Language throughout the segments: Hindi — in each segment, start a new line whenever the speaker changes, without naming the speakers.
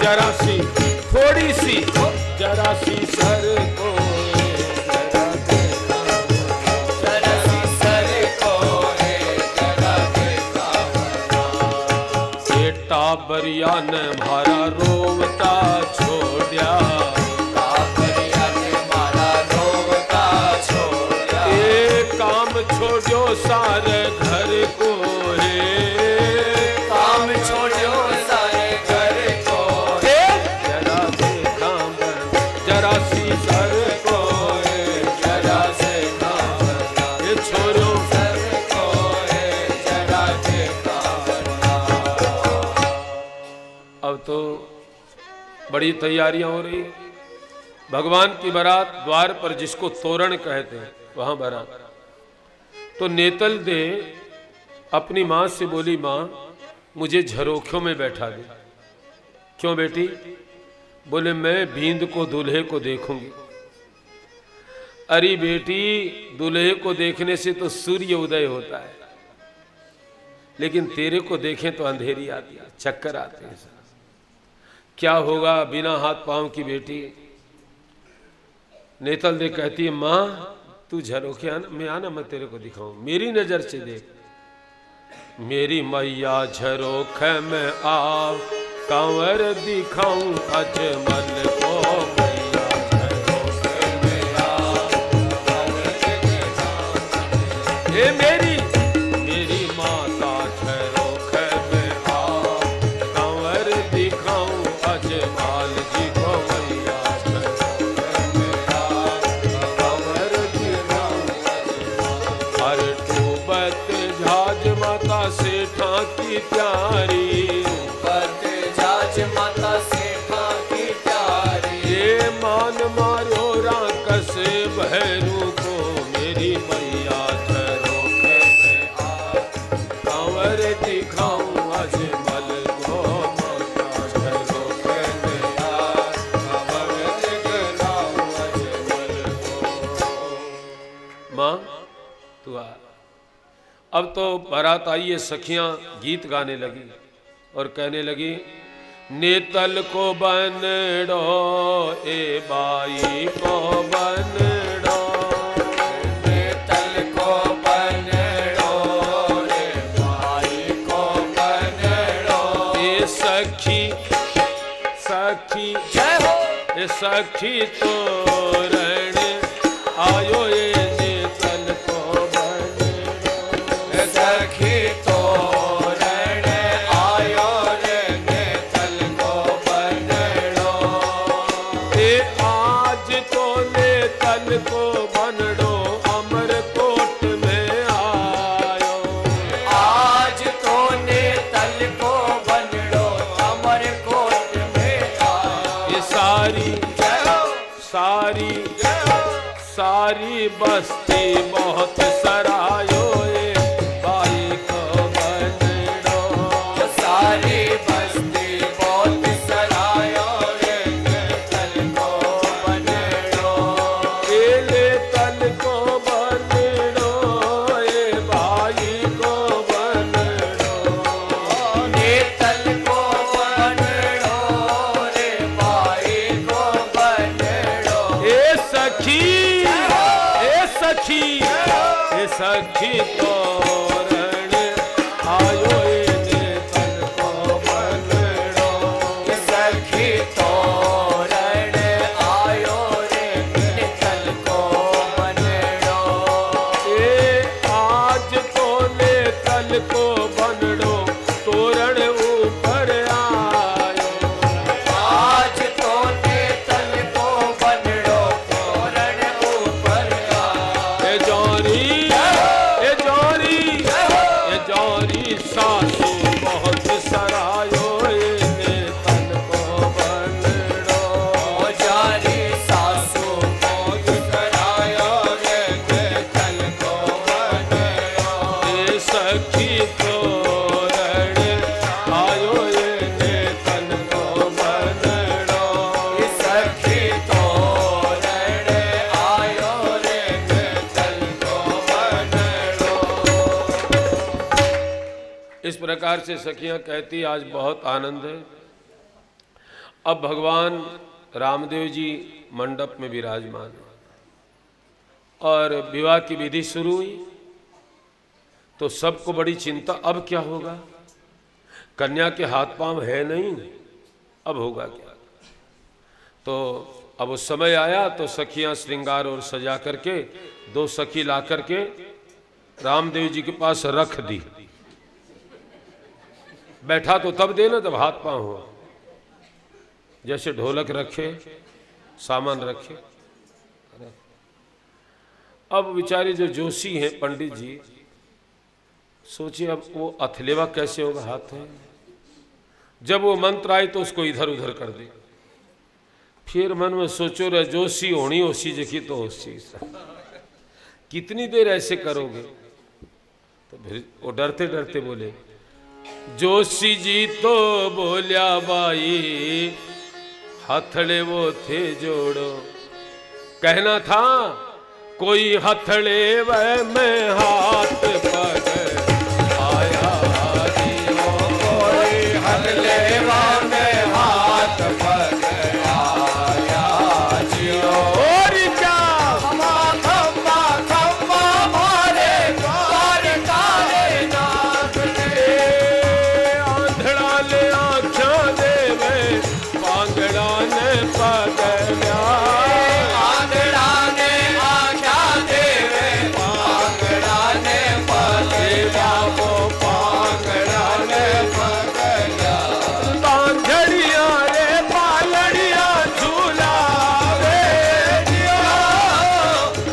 जरा सी थोड़ी सी जरा सी सर को
जरा सी सर को जरा देखा
बेटा बरिया ने मारा रोवता छोड़या
बरिया ने मारा रोवता छोड़या
काम छोड़ो सारे घर को है
काम छोड़ो सारे घर को
जरा देखा जरा सी सर को
जरा से
ये छोड़ो
सर को जरा देखा
अब तो बड़ी तैयारियां हो रही है। भगवान की बारात द्वार पर जिसको तोरण कहते हैं वहां बारात। तो नेतल दे अपनी मां से बोली, मां मुझे झरोखों में बैठा दे। क्यों बेटी? बोले मैं बींद को दूल्हे को देखूंगी। अरे बेटी दूल्हे को देखने से तो सूर्य उदय होता है, लेकिन तेरे को देखें तो अंधेरी आती है, चक्कर आते हैं। क्या होगा बिना हाथ पांव की बेटी? नेतल दे कहती है, मां तू झरोखे में आना, मैं तेरे को दिखाऊं, मेरी नजर से देख। मेरी मैया झरोखे में आओ कंवर दिखाऊं अजमल को। मैया झरोखे में आओ कंवर दिखाऊं। हे मेरी माता झरोखे में आओ कंवर दिखाऊं अजमल जी को। मैया झरोखे में आओ कंवर दिखाऊं अजमल। हर टूबत झाज माता सेठा की प्यारी,
जाज माता सेठा की प्यारी
ये मान मारो राकस भैरू को। मेरी मैया झरोखे में आ कंवर दिखाऊं अजमल को। माता झरोखे में आ कंवर दिखाऊं अजमल को। मां तू आ। अब तो बारात आई है, सखियां गीत गाने लगी और कहने लगी, नेतल को बनड़ो ए बाई को बनड़ो,
नेतल को बनड़ो ए बाई को बनड़ो।
ए सखी सखी
जय हो
ए सखी तोरण आयो ए नेतल को बनड़ो।
सखी तोरण आयो रे नेतल को बनड़ो।
ए आज तो नेतल को बनड़ो अमरकोट में आयो।
आज तो नेतल को बनड़ो अमरकोट में आयो।
ये सारी
जय हो
सारी
जय हो
सारी बस्ती बहुत सरायो ए बाई को बनड़ो।
सारी बस्ती बहुत सरायो रे नेतल को बनड़ो।
ए नेतल को बनड़ो ए बाई को बनड़ो।
नेतल को बनड़ो रे बाई को बनड़ो।
ए सखी ए सखी तोरण आयो ए नेतल को बनड़ो।
सखी तोरण आयो रे नेतल को बनड़ो।
ए आज तो नेतल को बनड़ो तोरण ऊपर आयो।
आज तो नेतल को बनड़ो तोरण ऊपर आयो।
ए जौरी सासू बहुत सरायो ए नेतल को बनड़ो।
जारी सासू बहुत सरायो रे नेतल को बनड़ो।
ए सखी तोरण आयो ए नेतल को बनड़ो।
सखी तोरण आयो रे नेतल को बनड़ो।
इस प्रकार से सखियां कहती आज बहुत आनंद है। अब भगवान रामदेव जी मंडप में विराजमान है और विवाह की विधि शुरू हुई। तो सबको बड़ी चिंता, अब क्या होगा, कन्या के हाथ पांव है नहीं, अब होगा क्या। तो अब उस समय आया तो सखियां श्रृंगार और सजा करके 2 सखी ला करके रामदेव जी के पास रख दी। बैठा तो तब देना जब हाथ पांव हुआ, जैसे ढोलक रखे, सामान रखे। अब बेचारे जो जोशी हैं पंडित जी, सोचिए अब वो अथलेवा कैसे होगा, हाथ है। जब वो मंत्र आए तो उसको इधर उधर कर दे। फिर मन में सोचो रहे, जोशी होनी होशी जखी तो होशी, कितनी देर ऐसे करोगे। तो फिर वो डरते डरते बोले, जोशी जी तो बोलिया बाई हथड़े वो थे जोड़ो। कहना था कोई हथड़े वह में हाथ पग आया जीवो,
कोई हथलेवा में हाथ पग आया जियो।
और क्या
खम्मा खम्मा खम्मा मारे द्वार काले नाथ ने।
आंधड़ा ले आख्या देवे पांगड़ा ने पगल्या।
आंधड़ा ने आख्या देवे पांगड़ा ने पगल्या, वो पांगड़ा ने पगल्या।
बांधड़िया रे पालड़िया झूलावे जियो।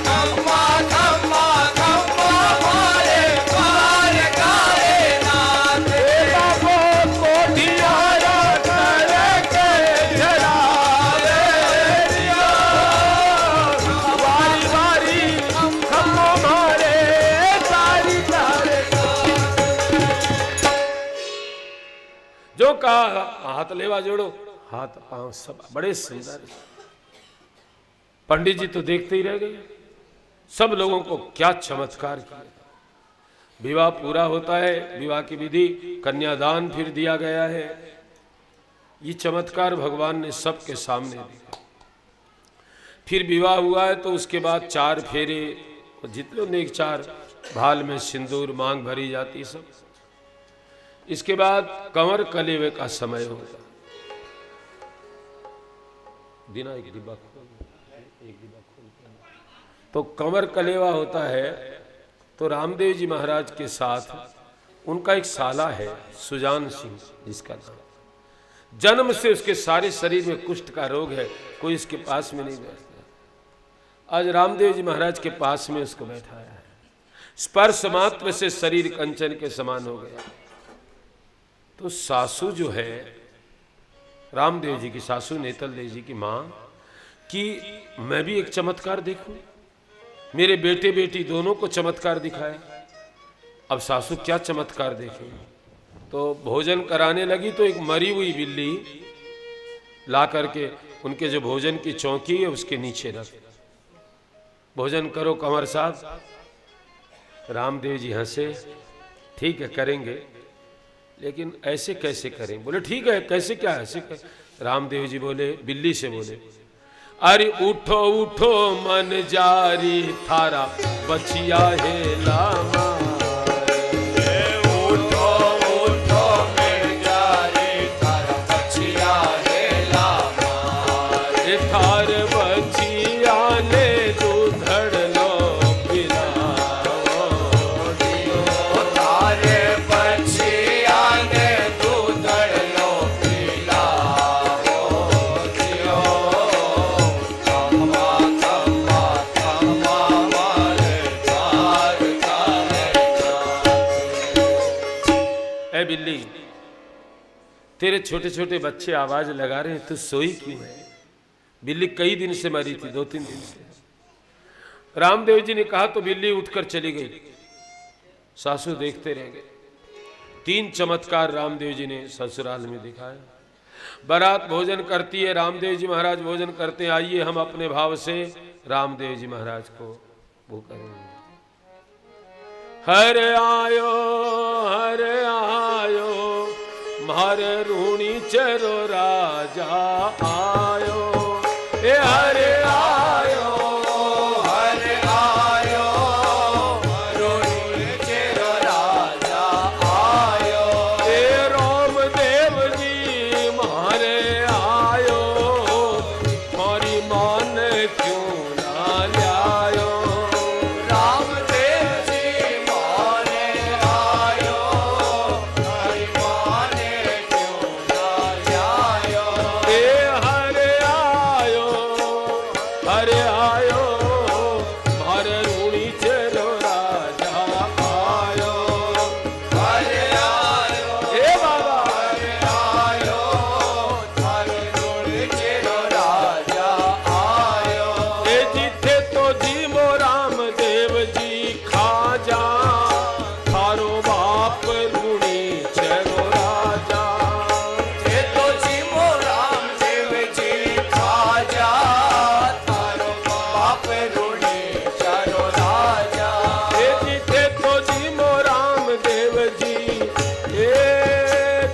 खम्मा खम्मा खम्मा मारे द्वार काले नाथ ने।
बाबो कोठियारा करके जलावे जियो। वारी वारी खम्मो मारे तारी तारे। जो कहा हाथ लेवा जोड़ो, हाथ पांव सब बड़े सुंदर। पंडित जी तो देखते ही रह गए, सब लोगों को क्या चमत्कार किया। विवाह पूरा होता है, विवाह की विधि, कन्यादान फिर दिया गया है। ये चमत्कार भगवान ने सबके सामने दिया। फिर विवाह हुआ है तो उसके बाद 4 फेरे, जितने नेक 4 भाल में सिंदूर मांग भरी जाती सब। इसके बाद कंवर कलेवे का समय होगा। बिना एक डिब्बा खोल तो कंवर कलेवा होता है। तो रामदेव जी महाराज के साथ उनका एक साला है सुजान सिंह, जिसका नाम, जन्म से उसके सारे शरीर में कुष्ठ का रोग है, कोई इसके पास में नहीं बैठता। आज रामदेव जी महाराज के पास में उसको बैठाया है। स्पर्श मात्र से शरीर कंचन के समान हो गया। तो सासू जो है रामदेव जी की सासू, नेतल देव जी की माँ, कि मैं भी एक चमत्कार देखूं, मेरे बेटे बेटी दोनों को चमत्कार दिखाया। अब सासू क्या चमत्कार देखेंगे। तो भोजन कराने लगी तो एक मरी हुई बिल्ली ला करके उनके जो भोजन की चौकी है उसके नीचे रख, भोजन करो कंवर साहब। रामदेव जी हंसे, ठीक है करेंगे, लेकिन ऐसे कैसे करें। बोले ठीक है, कैसे क्या ऐसे रामदेव जी बोले, बिल्ली से बोले, अरे उठो उठो मन जारी थारा बचिया है लामा।
उठो उठो मन जारी थारा बचिया है लामा।
थार बचिया ने दूधड़ लो पिलाओ दियो।
तारे बचिया ने दूधड़ लो पिलाओ दियो। खम्मा खम्मा खम्मा मारे द्वार काले नाथ।
ए बिल्ली, तेरे छोटे छोटे बच्चे आवाज लगा रहे हैं, तू सोई क्यों है। बिल्ली कई दिन से मरी थी, 2-3 दिन से। रामदेव जी ने कहा तो बिल्ली उठकर चली गई। सासू देखते रह गए। 3 चमत्कार रामदेव जी ने ससुराल में दिखाया। बारात भोजन करती है, रामदेव जी महाराज भोजन करते हैं। आइए हम अपने भाव से रामदेव जी महाराज को वो करेंगे। हर आयो मारे रूणी चरो राजा आयो, ए हरे आयो,
हरे आयो, रूणी चरो राजा आयो।
ए राम देव जी मारे आयो, मारी मान क्यों ना ल्यायो।
रामदेव जी मारे आयो, हरि माने क्यों ना ल्यायो।
ए हरे आयो, हरे आयो, मारे रूणी चरो राजा आयो।
हरे आयो,
ए बाबा
हरे आयो, हरे रूणी चरो राजा आयो।
ए जिथे तो जी मो राम देव जी खाजा, थारो बाप रूणी चरो राजा।
ये तो जी मो रामदेव जी खाजा, थारो बाप रूणी चरो राजा।
ए जिथे तो जी मो राम देव जी, ए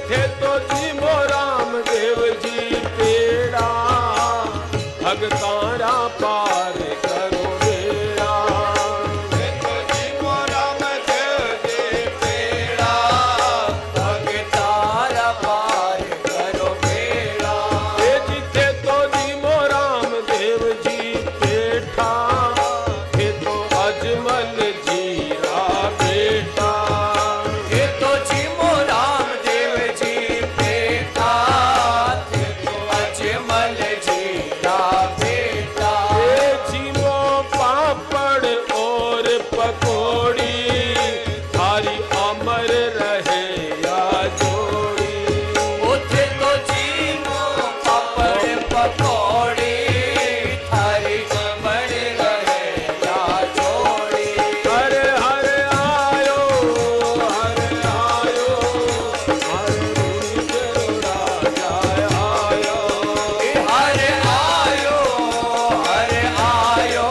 थे तो जी मो राम देव जी पेड़ा, भगतारा पार करो बेड़ा।
ये तो जी मो रामदेव जी पेड़ा, भगतारा पार करो बेड़ा।
ए जिथे तो जी मो राम देव जी बैठा, थे तो अजमल जीरा बेटा।
ये तो जी मो रामदेव जी बेटा, थे तो अजमल जी का बेटा।
ए जीमो पापड़ और पकोड़ी, थारी अमर रहे या जोड़ी।
उथे तो जी मो पापड़ पकौड़ी, थारी अमर रहे या जोड़ी।
हरे हरे आयो, हरे आयो, हरे रूणी चरो राजा आयो।
हरे आयो, हरे आयो,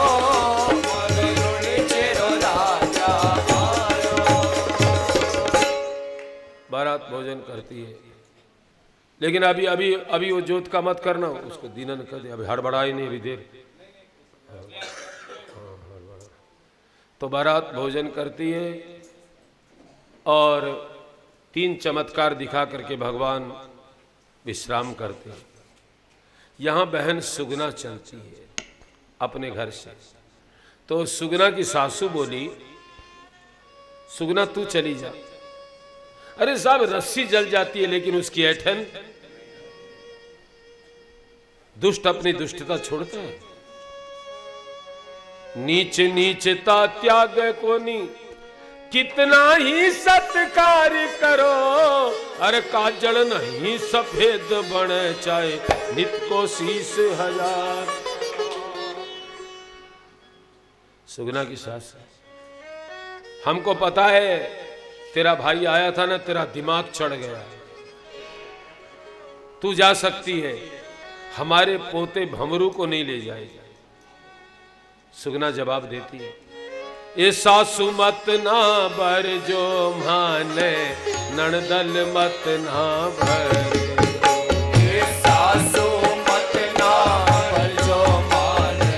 हरे रूणी चरो राजा आयो।
बारात भोजन करती है, लेकिन अभी अभी अभी वो जोत का मत करना, उसको दीनन कर दे, अभी हड़बड़ाई नहीं, अभी देर। तो बारात भोजन करती है और 3 चमत्कार दिखा करके भगवान विश्राम करते हैं। यहाँ बहन सुगना चलती है अपने घर से, तो सुगना की सासू बोली, सुगना तू चली जा। अरे साहब रस्सी जल जाती है, लेकिन उसकी ऐठन, दुष्ट अपनी दुष्टता छोड़ता है। नीच नीचता त्याग कोनी, कितना ही सत्कार करो, अरे काजल नहीं सफेद बने चाहे नित को शीश हजार। सुगना की सास, हमको पता है तेरा भाई आया था ना, तेरा दिमाग चढ़ गया, तू जा सकती है, हमारे पोते भंवरू को नहीं ले जाएगा। सुगना जवाब देती है, ये सासू मत ना बर जो माने, नणदल मत ना भर।
ये सासू मत ना भजो माने,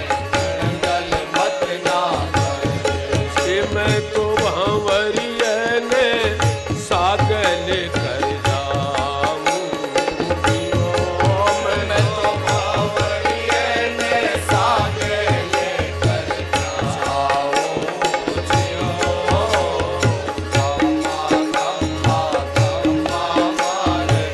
नंदल मत ना भजो।
मैं तो भंवरिया ने सागल कर जाऊं,
मैं तो भंवरिया ने सागल कर जाऊं। जियो खम्मा खम्मा खम्मा मारे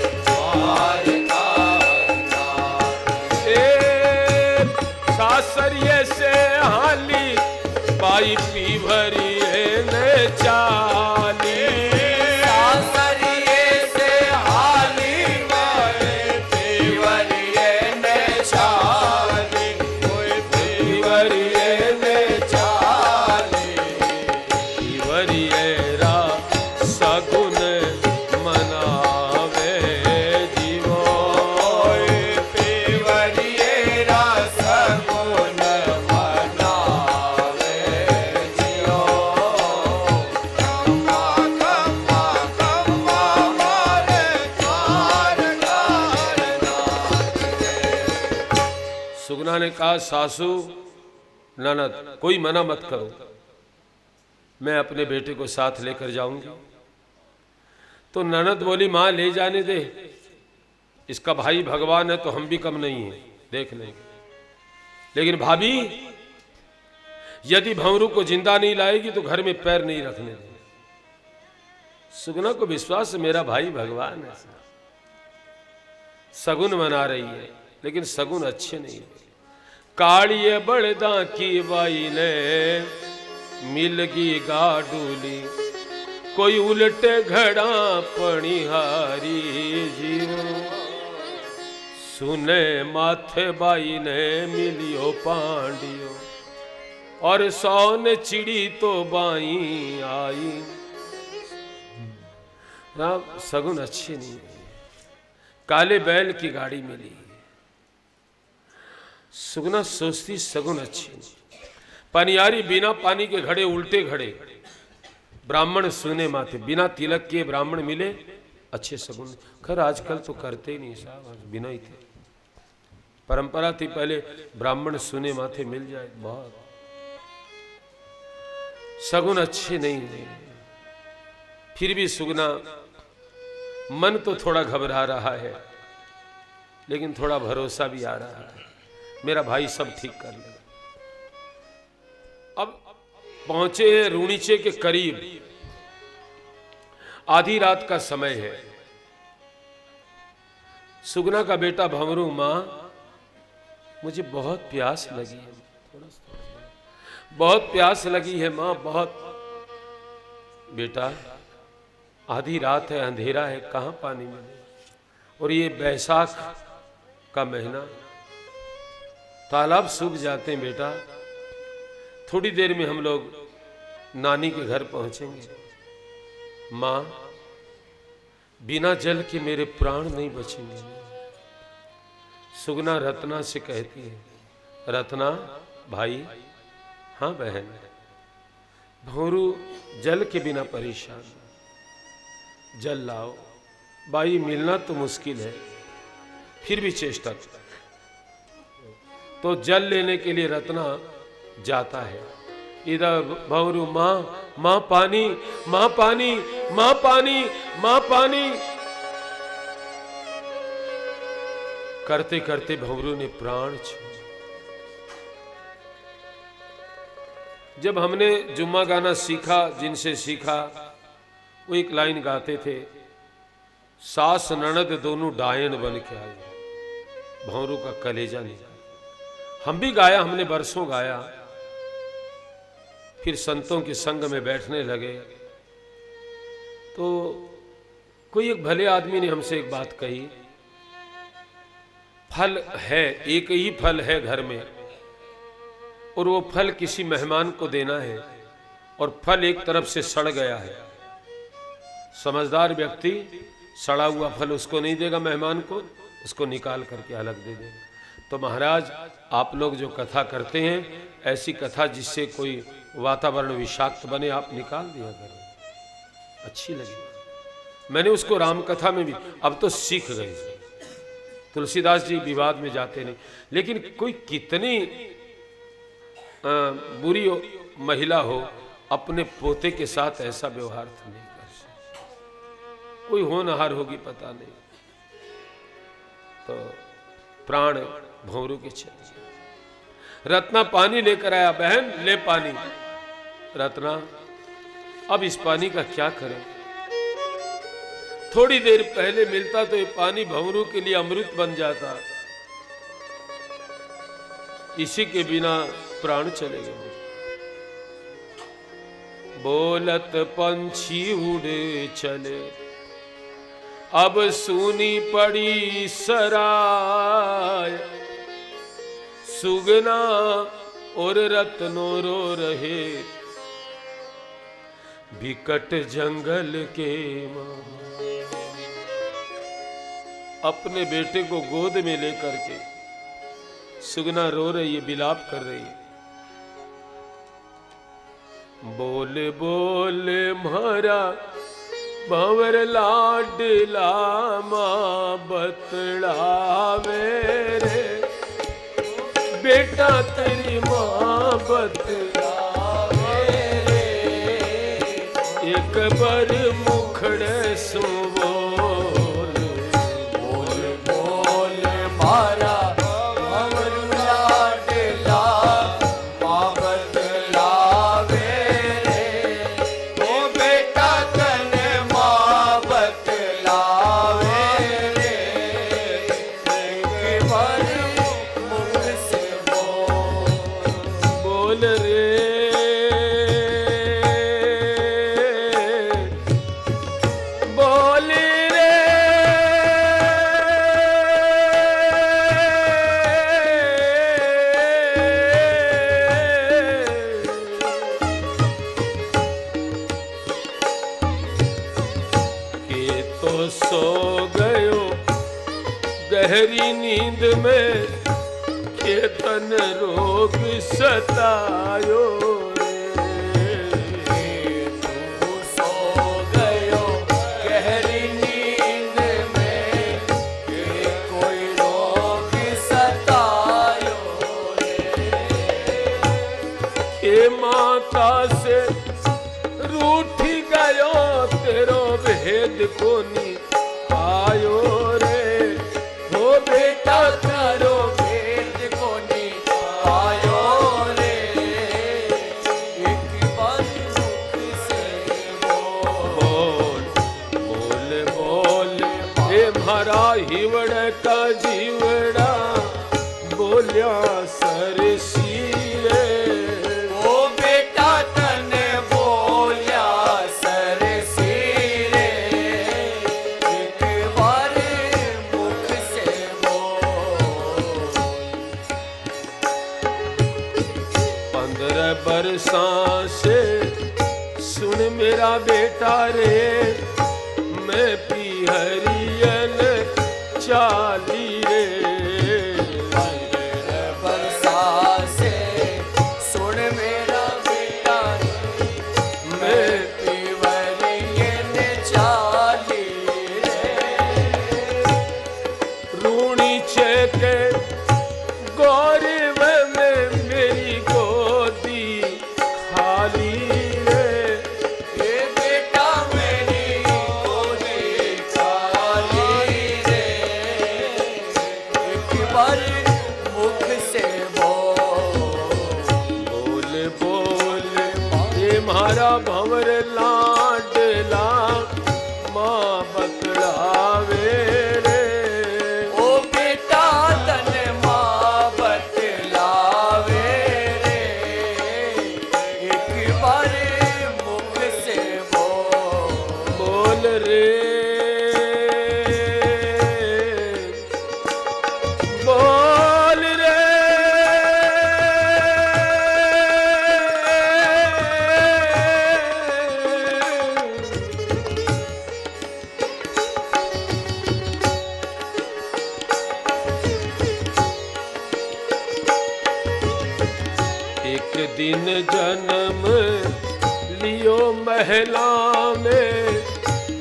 सुगना ने कहा, सासू ननद कोई मना मत करो, मैं अपने बेटे को साथ लेकर जाऊंगी। तो ननद बोली, माँ ले जाने दे, इसका भाई भगवान है तो हम भी कम नहीं है, देख लेंगे। लेकिन भाभी यदि भंवरू को जिंदा नहीं लाएगी तो घर में पैर नहीं रखने देंगे। सुगना को विश्वास है मेरा भाई भगवान है। सगुन मना रही है लेकिन सगुन अच्छे नहीं है। कालिए बड़दा की बाई ने मिलगी गाडूली, कोई उल्टे घड़ा पणिहारी जीव, सुने माथे बाई ने मिलियो पांडियो, और 100 ने चिड़ी तो बाई आई। राम सगुन अच्छी नहीं है। काले बैल की गाड़ी मिली, सुगना सोचती सगुन अच्छी नहीं। पनियारी बिना पानी के घड़े, उल्टे घड़े, ब्राह्मण सुने माथे, बिना तिलक के ब्राह्मण मिले, अच्छे सगुन। खैर आजकल तो करते ही नहीं साहब, आज बिना ही थे। परंपरा थी पहले ब्राह्मण सुने माथे मिल जाए, बहुत सगुन अच्छे नहीं है। फिर भी सुगना मन तो थोड़ा घबरा रहा है लेकिन थोड़ा भरोसा भी आ रहा है, मेरा भाई सब ठीक कर लेगा। अब पहुंचे हैं रूणीचे के करीब, आधी रात का समय है। सुगना का बेटा भंवरू, मां मुझे बहुत प्यास लगी है, बहुत प्यास लगी है मां, बहुत। बेटा आधी रात है, अंधेरा है, कहां पानी मिले, और ये बैसाख का महीना, तालाब सूख जाते हैं बेटा। थोड़ी देर में हम लोग नानी के घर पहुंचेंगे। मां बिना जल के मेरे प्राण नहीं बचेंगे। सुगना रत्ना से कहती है, रत्ना भाई, हाँ बहन, भंवरू जल के बिना परेशान, जल लाओ। बाई मिलना तो मुश्किल है, फिर भी चेष्टा कर। तो जल लेने के लिए रत्ना जाता है। इधर भंवरू, मां पानी, मां पानी, मां पानी, मां पानी करते करते भंवरू ने प्राण छोड़े। जब हमने जुम्मा गाना सीखा, जिनसे सीखा, वो एक लाइन गाते थे, सास ननद दोनों डायन बन के आए, भंवरू का कलेजा निकाल। हम भी गाया, हमने बरसों गाया। फिर संतों के संग में बैठने लगे तो कोई एक भले आदमी ने हमसे एक बात कही, फल है, एक ही फल है घर में, और वो फल किसी मेहमान को देना है, और फल एक तरफ से सड़ गया है। समझदार व्यक्ति सड़ा हुआ फल उसको नहीं देगा मेहमान को, उसको निकाल करके अलग दे देगा। तो महाराज आप लोग जो कथा करते हैं, ऐसी कथा जिससे कोई वातावरण विषाक्त बने, आप निकाल दिया करो, अच्छी लगी। मैंने उसको राम कथा में भी, अब तो सीख गए। तुलसीदास जी विवाद में जाते नहीं, लेकिन कोई कितनी बुरी महिला हो, अपने पोते के साथ ऐसा व्यवहार तो नहीं कर सकती। कोई होनहार होगी पता नहीं। तो प्राण भंवरू के चले। रत्ना पानी लेकर आया, बहन ले पानी। रत्ना अब इस पानी का क्या करें? थोड़ी देर पहले मिलता तो ये पानी भंवरू के लिए अमृत बन जाता, इसी के बिना प्राण चले गए। बोलत पंछी उड़े चले, अब सूनी पड़ी सराय, सुगना और रत्नो रो रहे बिकट जंगल के मां। अपने बेटे को गोद में लेकर के सुगना रो रही है, विलाप कर रही है। बोले बोले म्हारा भंवर लाडला मां बतलावे रे, बेटा तेरी माँ बतलावे रे, एक बार मुखड़े सो बोल,
बोल बोल मारा भंवर लाडला, माँ बतलावे रे, ओ बेटा तने माँ बतलावे रे, एक बार मुख से
बोल रे बोल रे के तो सो गयो गहरी नींद में, केतन रोग सतायो रे,
तू सो गयो गहरी नींद में, ये कोई रोग सतायो रे,
ए माता से रूठ गयो तेरो भेद कोनी आयो रे, हो बेटा
तारो भेद कोनी आयो रे, एक बार मुख से
बोल बोल बोल हे मारा हिवड़ का जीवड़ा बोलिया सरसी रे,
ओ बेटा तने बोलिया सरसी रे, एक बार मुख से बोल,
15 बरसां से सुन मेरा बेटा रे, मैं पिहरियन चाली रे,
बरसा से सुन मेरा बेटा,
मैं
पिवरियन चाली रे,
रूणी छेके गौरव में मेरी गोदी खाली रे,
ये बेटा मेरी गोदी खाली रे, एक बार मुख से
बोल बोल ये मारा भंवर लाडला माँ बतलावे रे,
ओ बेटा तने माँ बतलावे रे, एक बार मुख से
बोल रे बोल रे एक दिन जन्म लियो महला में,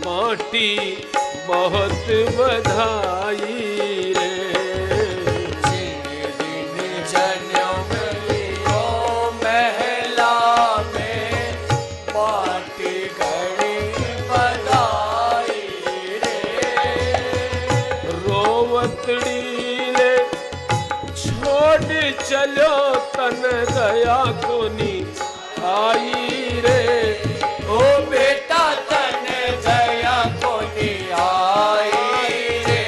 माटी बहुत बधाई रे,
दिन जन्म लियो महला में, पाटी घड़ी बधाई रे,
रोवतड़ी ले छोड़ चलो तन दया कोनी आई रे,
ओ बेटा तने दया कोनी आई रे,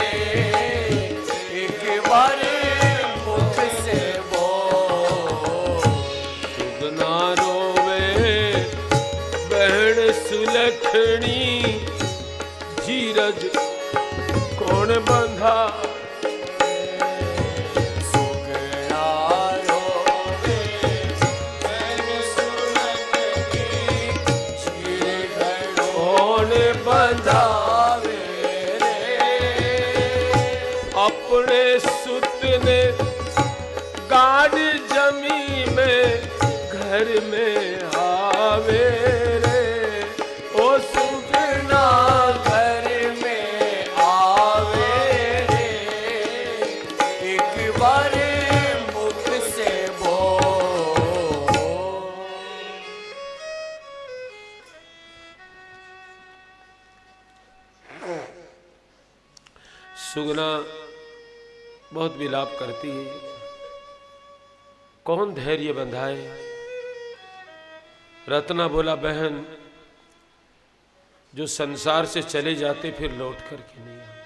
एक बार मुख से बोल,
सुगना रोवे बहन सुलखनी, धीरज कौन बंधा,
सुगना रोवे बहन सुलखनी, चीर घड़ों
कौन बंधा,
बंधावे रे,
अपने सुत ने गाड़ जमी में घर में आवे रे, ओ सुगना
घर में आवे रे, एक बार मुख से
सुगना बहुत विलाप करती है, कौन धैर्य बंधाए। रत्ना बोला, बहन जो संसार से चले जाते फिर लौट कर के नहीं आते,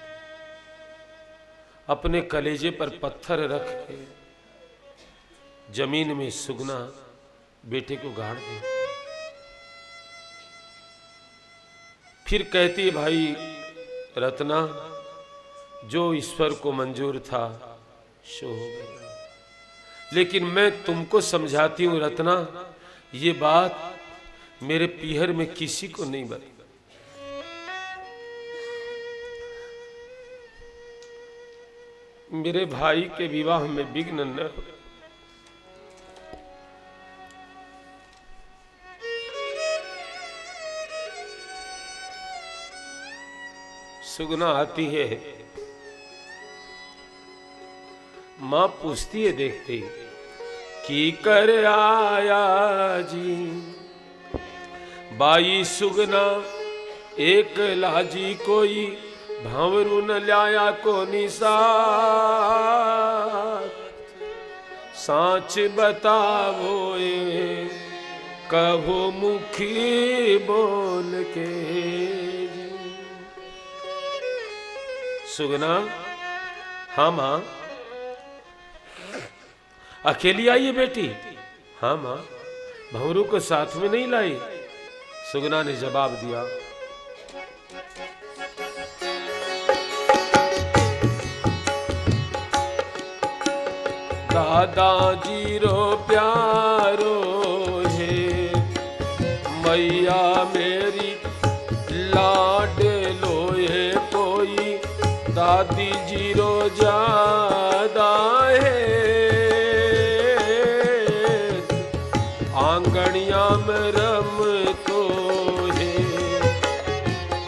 अपने कलेजे पर पत्थर रख के जमीन में सुगना बेटे को गाड़ दे। फिर कहती है, भाई रत्ना जो ईश्वर को मंजूर था सो हो गया, लेकिन मैं तुमको समझाती हूं रत्ना, ये बात मेरे पीहर में किसी को नहीं बनी। मेरे भाई के विवाह में विघ्न न हो। सुगना आती है, मां पूछती है देखते की कर आया जी। बाई सुगना एक लाजी कोई भंवरू न लाया को निसात। साच बतावो ए कहो मुखी बोल के। सुगना, हाँ मां। अकेली आई है बेटी? हाँ मां। भंवरू को साथ में नहीं लाई? सुगना ने जवाब दिया, दादाजी रो प्यारो है मैया मेरी लाड लोए कोई दादी जी रो ज्यादा है। आंगनिया में रम तो है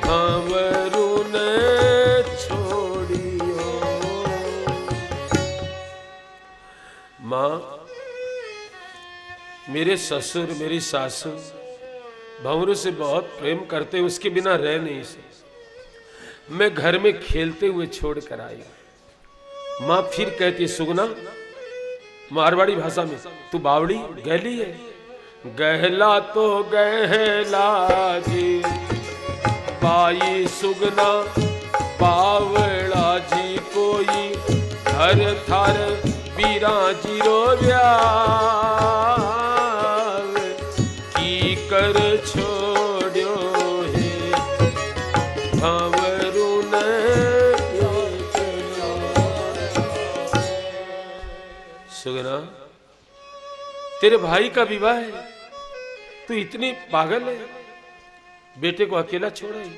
भंवरू ने छोड़ियो। मां, मेरे ससुर मेरी सासू भंवरू से बहुत प्रेम करते, उसके बिना रह नहीं सकते। मैं घर में खेलते हुए छोड़ कर आई। मां फिर कहती, सुगना मारवाड़ी भाषा में, तू बावड़ी गहली है? गहला तो गहला जी बाई सुगना बावड़ा जी कोई घर थार बीरा जीरो ब्याह की कर छोड़ो है भंवरू ने। सुगना, तेरे भाई का विवाह है, तू इतनी पागल है, बेटे को अकेला छोड़ा ही।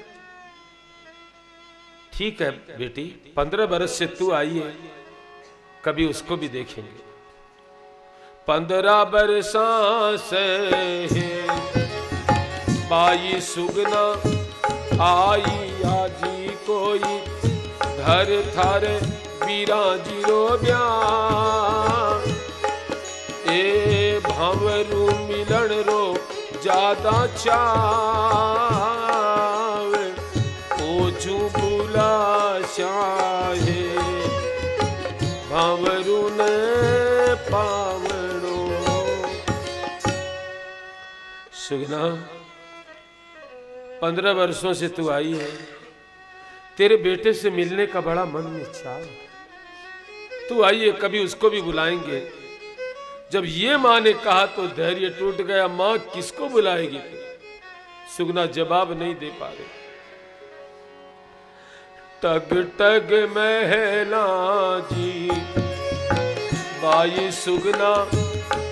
ठीक है बेटी, 15 बरस से तू आई है, कभी उसको भी देखेंगे। 15 बरसां से बाई सुगना आई आजी कोई घर थारे बीरा जीरो ब्याह। ए भंवरू मिलन रो ज्यादा चावे ओझू बुला शाहे भंवरू ने पावड़ो। सुगना, 15 वर्षों से तू आई है, तेरे बेटे से मिलने का बड़ा मन में चाह। तू आई है, कभी उसको भी बुलाएंगे। जब ये मां ने कहा तो धैर्य टूट गया। मां किसको बुलाएगी? सुगना जवाब नहीं दे पा रहे। टग टग महला जी बाई सुगना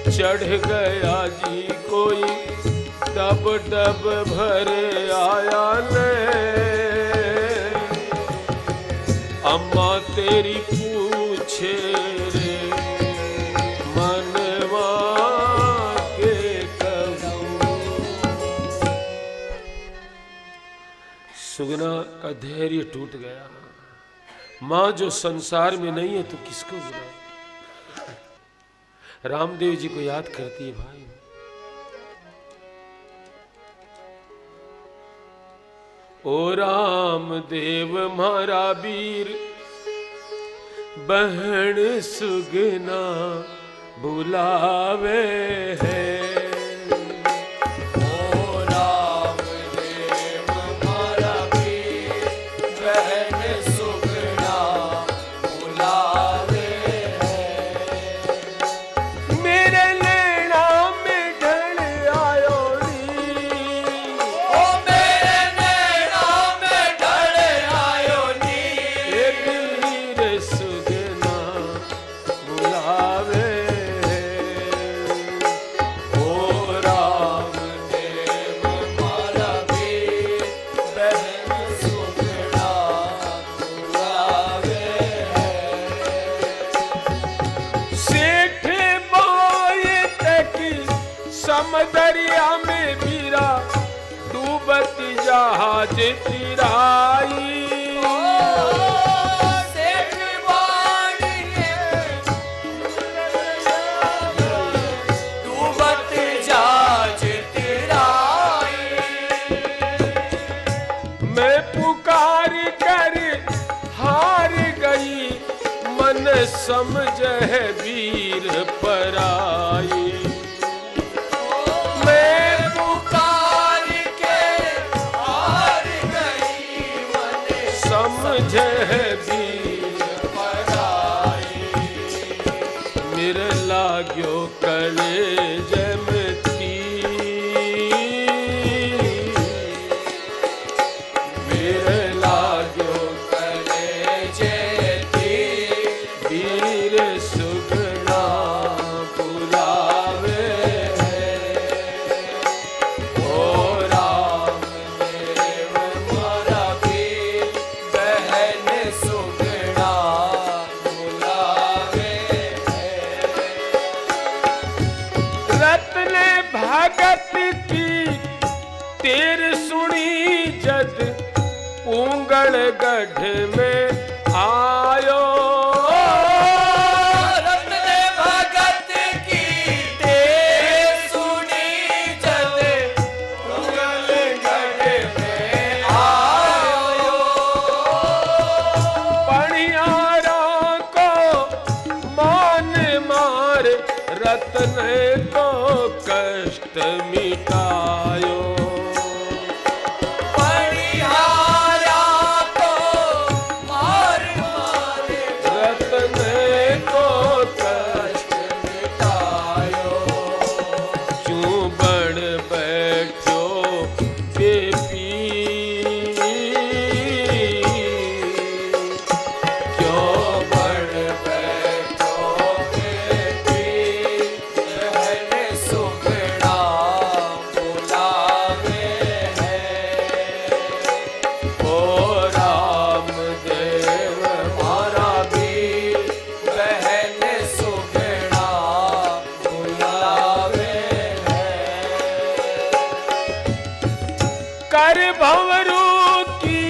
चढ़ गया जी कोई डब डब भरे आया ने। अम्मा तेरी पूछे रे मनवा के कहूं। सुगना का धैर्य टूट गया। मां जो संसार में नहीं है तो किसको बुलाए? रामदेव जी को याद करती है भाई। ओ रामदेव म्हारा वीर बहन सुगना बुलावे है। समदरिया में बीरा डूबत जहाज तिराई।
डूबत जहाज तिराई।
मैं पुकार कर हार गई, मन समझ है वीर पराई। समझे वीर पराई, मेरे लाग्यो कलेज में तीर, मेरे लाग्यो कलेज तीर, वीर सुगना बुलावे है। ओ राम देव मारा वीर, बहन सुगना बुलावे है। रत्न भगत की तेर सुनी जद पूंगल गढ़ में आयो।
रत्न भगत की तेर सुनी जद पूंगल गढ़ में आयो।
पणियारों को मान मार रत्न को कष्ट मिटायो।
पणिहारा को मार मार
रत्न को कष्ट मिटायो। क्यों बड़ बैठो बेपी, क्यों बड़ बैठो बेपी, बहन सुगना बुलावे है। ओ राम देव मारा वीर,
बहन सुगना बुलावे है।
कर भंवरू की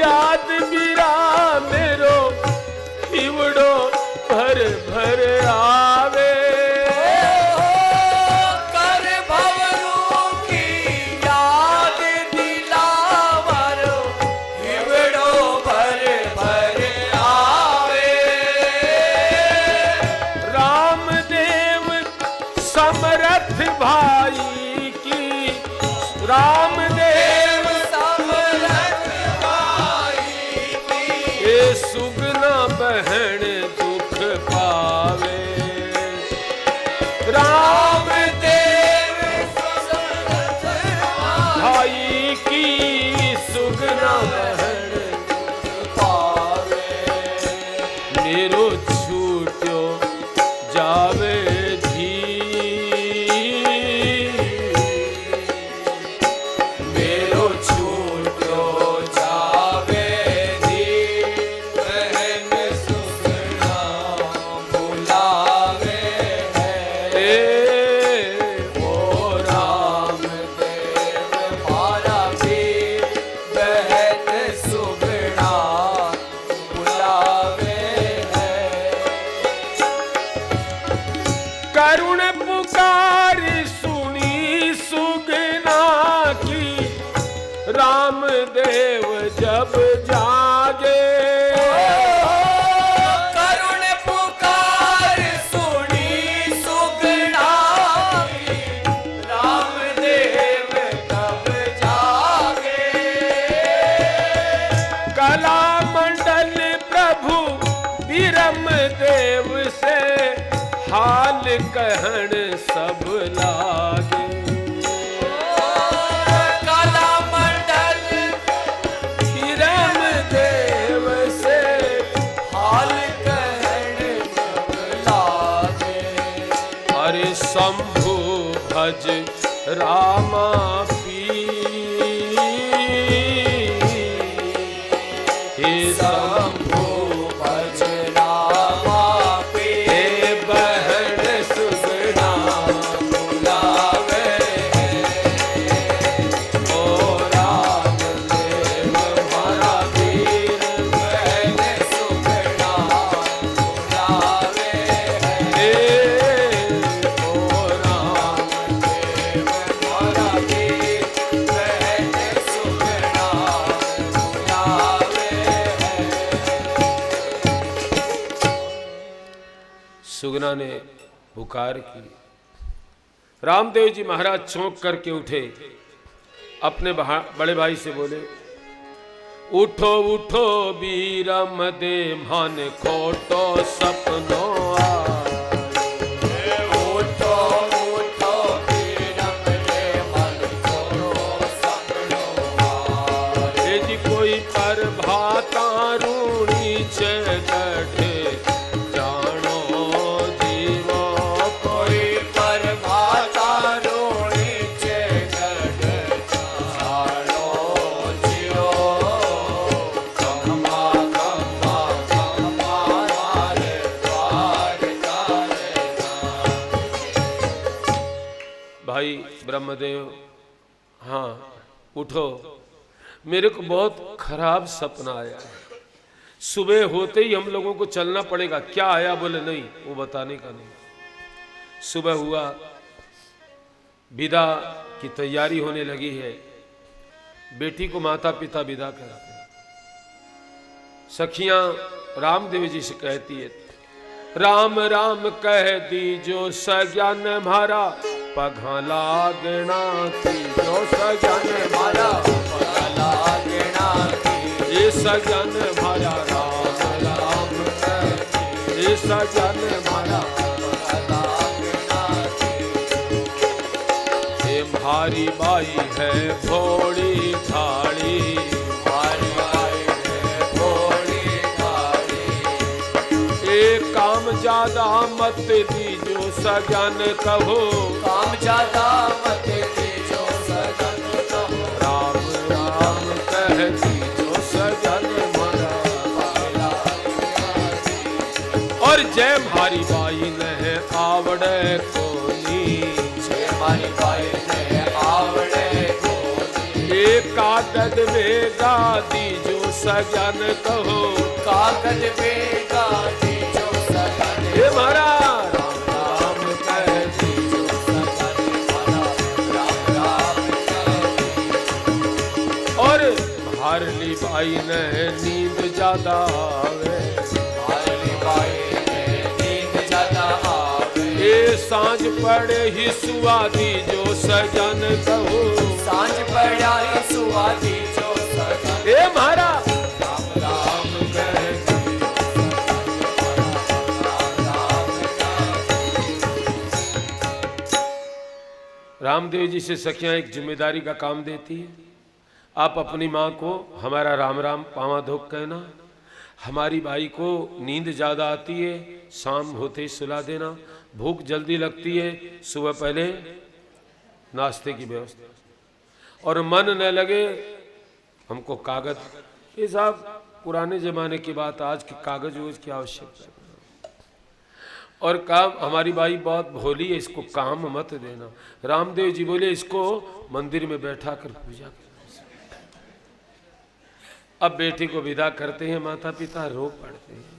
याद बीरा मेरो, हिवड़ो भर भर आवे।
कर भंवरू की याद दिलावरो, हिवड़ो भर भर आवे।
रामदेव समरथ भाई की, रामदेव
समरथ भाई की,
ये सुगना बहन दुख पावे। रामदेव
समरथ
भाई की सुगना बहन
पावे।
मेरो छूट्यो जावे धी,
मेरो छूट्यो जावे धी, बहन सुगना बुलावे है।
ओ
राम देव मारा वीर, बहन सुगना बुलावे है।
करुण पुकार सुनी सुगना की, रामदेव जब जागे। रम देव से हाल कहण सब लागे।
काला मंडल
रम देव से
हाल कहण सब लागे।
अरे शंभु भज रामा पी हे शंभु
भज रामा पे
बहन सुगना
बुलावे।
ओ राम देव हमारा वीर
बहन सुगना बुलावे।
हे ओ राम
देव हमारा वीर बहन सुगना बुलावे।
सुगना ने पुकार की। रामदेव जी महाराज चौंक करके उठे, अपने बड़े भाई से बोले, उठो उठो वीरम दे मान खोटो सपनो
उठो उठो वीरम दे मन छोड़ो सपनो आए।
जी कोई पर भाता रूणी चे गढ़े जानो जीवो
कोई पर भाता रोणी चे गढ़ जानो जियो। खम्मा खम्मा खम्मा मारे द्वार तारे
भाई ब्रह्मदेव, हाँ उठो, मेरे को बहुत खराब सपना आया है। सुबह होते ही हम लोगों को चलना पड़ेगा। क्या आया? बोले नहीं, वो बताने का नहीं। सुबह हुआ, विदा की तैयारी होने लगी है। बेटी को माता पिता विदा करते हैं। सखियां रामदेव जी से कहती है, राम राम कह दीजो सज्ञान मारा पघा लागना थी। जो सज्ञान मारा
पगला गिना की
ये सज्ञान मारा राम राम ये सज्ञान मारा
पगला गिना की।
ये भारी बाई है भोड़ी थाड़ी
हमारी आई है भोली थारी।
एक काम ज्यादा मत दीजो सज्ञान कहो।
काम ज्यादा मत दीजो सजन कहो।
राम राम कह दीजो सज्ञान मारा
पगला गिना की
और जय भारी बाई ने आवड़े कोनी।
छे हमारी बाई ने आवड़े कोनी।
एक कागज में गा दीजो सज्ञान कहो।
कागज पे गा दीजो सजन
हे महाराज
राम राम कह दीजो सजन मारा। राम राम कह
और भारली बाई ने नींद ज्यादा आवे।
हमारी बाई ने नींद ज्यादा आवे।
ये सांझ पड़े ही सुआ दीजो सज्ञान कहो।
सांझ पड़ा ही सुआ दीजो सजन।
हे महाराज
राम राम कह दीजो सजन मारा। राम राम
रामदेव जी से सखियां एक जिम्मेदारी का काम देती है। आप अपनी माँ को हमारा राम राम पावा धोक कहना। हमारी बाई को नींद ज़्यादा आती है, शाम होते ही सुला देना। भूख जल्दी लगती है, सुबह पहले नाश्ते की व्यवस्था। और मन न लगे हमको कागज, ये साहब पुराने ज़माने की बात, आज के कागज वोज की आवश्यकता है। और काम, हमारी बाई बहुत भोली है, इसको काम मत देना। रामदेव जी बोले इसको मंदिर में बैठा कर पूजा कर। अब बेटी को विदा करते हैं, माता पिता रो पड़ते हैं।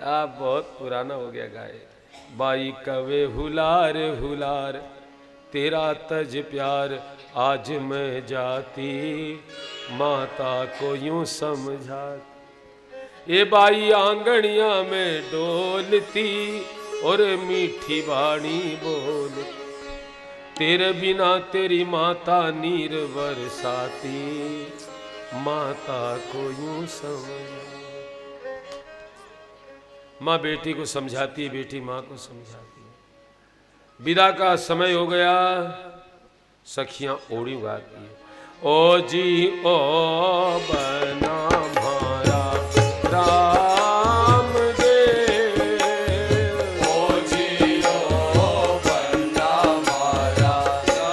आप बहुत पुराना हो गया गाय। बाई कवे हुलार हुलार तेरा तज प्यार, आज मैं जाती माता को यूं समझा। ये बाई आंगनिया में डोलती और मीठी बाणी बोल, तेरे बिना तेरी माता नीर बरसाती। माता को यूं समझ। माँ बेटी को समझाती है, बेटी माँ को समझाती है। विदा का समय हो गया, सखियां ओड़ी गाती है। ओ जी ओ बना मारा राम दे,
ओ जी ओ बना मारा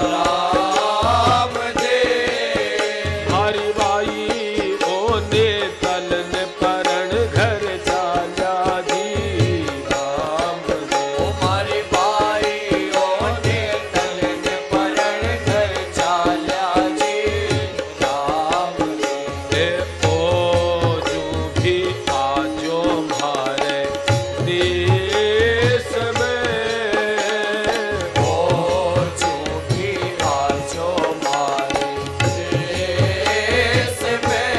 राम दे।
हरि बाई ओ ने तलन परण घर चाला जी राम दे।
ओ मारी बाई ओ ने तलन परण घर चाल्या जी राम दे।
ए ओ जो भी आजो मारे देश में,
ओ चूकी आजो मारे देश में।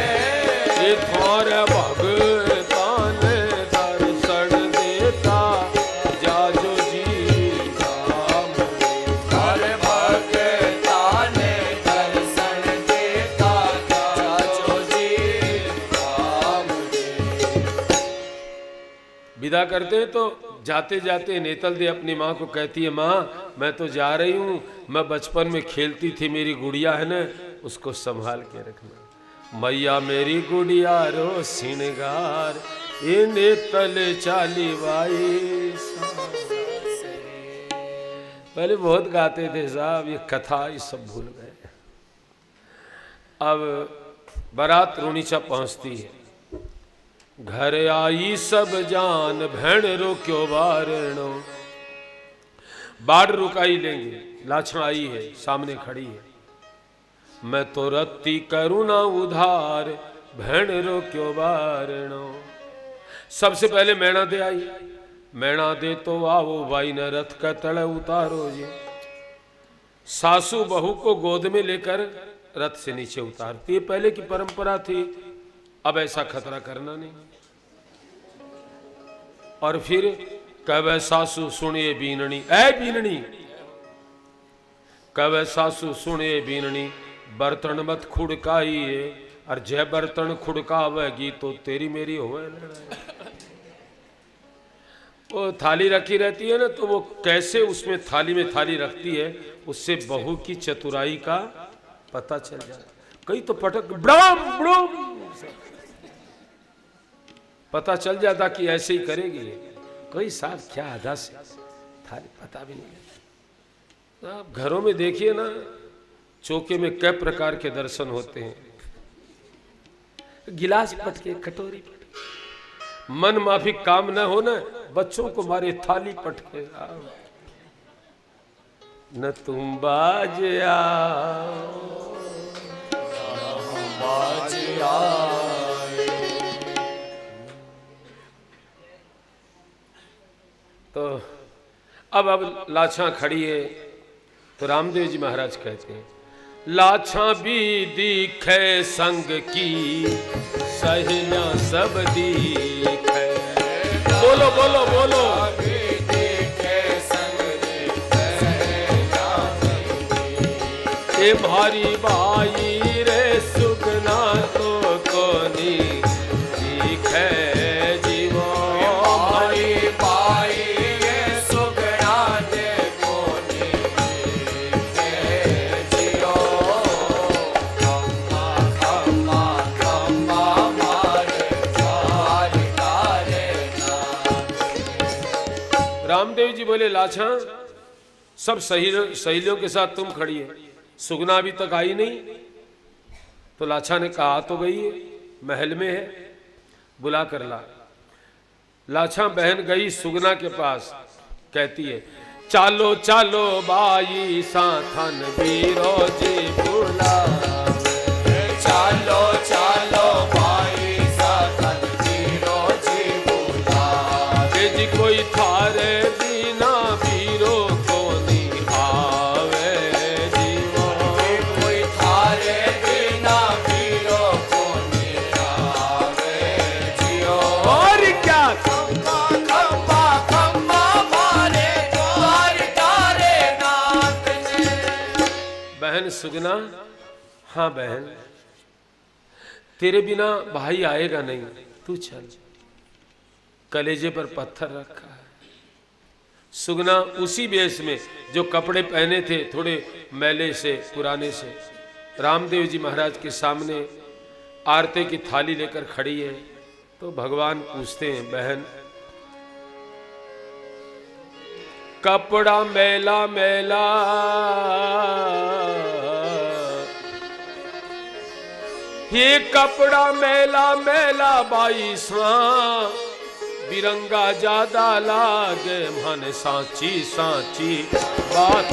ये थोर भगतान दर्शन देता जाजो जी राम दे।
हर भगतान दर्शन देता जाजो जी राम दे।
विदा करते हैं तो जाते जाते नेतल दे अपनी माँ को कहती है, माँ मैं तो जा रही हूँ, मैं बचपन में खेलती थी, मेरी गुड़िया है ना, उसको संभाल के रखना। मैया मेरी गुड़िया रो सिंगार, ये नेतल चाली बाई। पहले बहुत गाते थे साहब, ये कथा ये सब भूल गए। अब बारात रूणीचा पहुंचती है, घर आई सब जान भैण रोक्यो बारणो। बाढ़ रुकाई लेंगे, लाछा आई है, सामने खड़ी है। मैं तो रत्ती करूँ ना उधार, भैण रोक्यो बारणो। सबसे पहले मैणा दे आई, मैणा दे तो आओ बाई न रथ का तड़ उतारो जी। सासू बहू को गोद में लेकर रथ से नीचे उतारती है, पहले की परंपरा थी, अब ऐसा खतरा करना नहीं। और फिर कवे सासू सुनिए बीननी, ऐ बीननी, कवे सासू सुनिए बीननी, बर्तन मत खुड़काइए, और जय बर्तन खुड़कावेगी तो तेरी मेरी होए लड़ाई। वो थाली रखी रहती है ना, तो वो कैसे उसमें थाली में थाली रखती है, उससे बहू की चतुराई का पता चल जाता। कई तो पटक ब्राम ब्राम पता चल जाता कि ऐसे ही करेगी। कोई साहब क्या आधा से थाली पता भी नहीं लगता। आप घरों में देखिए ना, चौके में कई प्रकार के दर्शन होते हैं, गिलास पटके, कटोरी पटके, मन माफिक काम न हो ना, बच्चों को मारे थाली पटके। न तुम बाज आओ
बाज आए।
तो अब लाछा खड़ी है, तो रामदेव जी महाराज कहते हैं, लाछा भी दिखे संग की, सहेलियां सब दिखे। बोलो बोलो बोलो।
भी देखे संग देखे सहेलियां सब दिखे।
ये भारी बाई रे सुगना तो कोनी दिखे जीवो।
हमारी बाई ये सुगना देखो देखे जियो। खम्मा खम्मा खम्मा मारे चार तारे ना।
रामदेव जी बोले, लाछा सब सहेलियों के साथ तुम खड़ी है, सुगना अभी तक आई नहीं। तो लाछा ने कहा तो गई है, महल में है, बुला कर ला। लाछा बहन गई सुगना के पास, कहती है, चालो चालो बाई साथन बीरो जी बुलावे।
चालो चालो भाई साथन बीरो जी बुलावे।
जी कोई थारे बिना बीरो को नहीं आवे जीवो।
कोई थारे बिना बीरो को नहीं आवे जियो।
और क्या
खम्मा खम्मा खम्मा मारे द्वार तारे नाथ ने।
बहन सुगना, हाँ बहन, तेरे बिना भाई आएगा नहीं, तू चल। कलेजे पर पत्थर रखा है। सुगना उसी वेश में जो कपड़े पहने थे थोड़े मैले से पुराने से, रामदेव जी महाराज के सामने आरती की थाली लेकर खड़ी है। तो भगवान पूछते हैं, बहन कपड़ा मैला मैला ये कपड़ा मैला मैला बाई सा बिरंगा ज्यादा लागे मन साची साची बात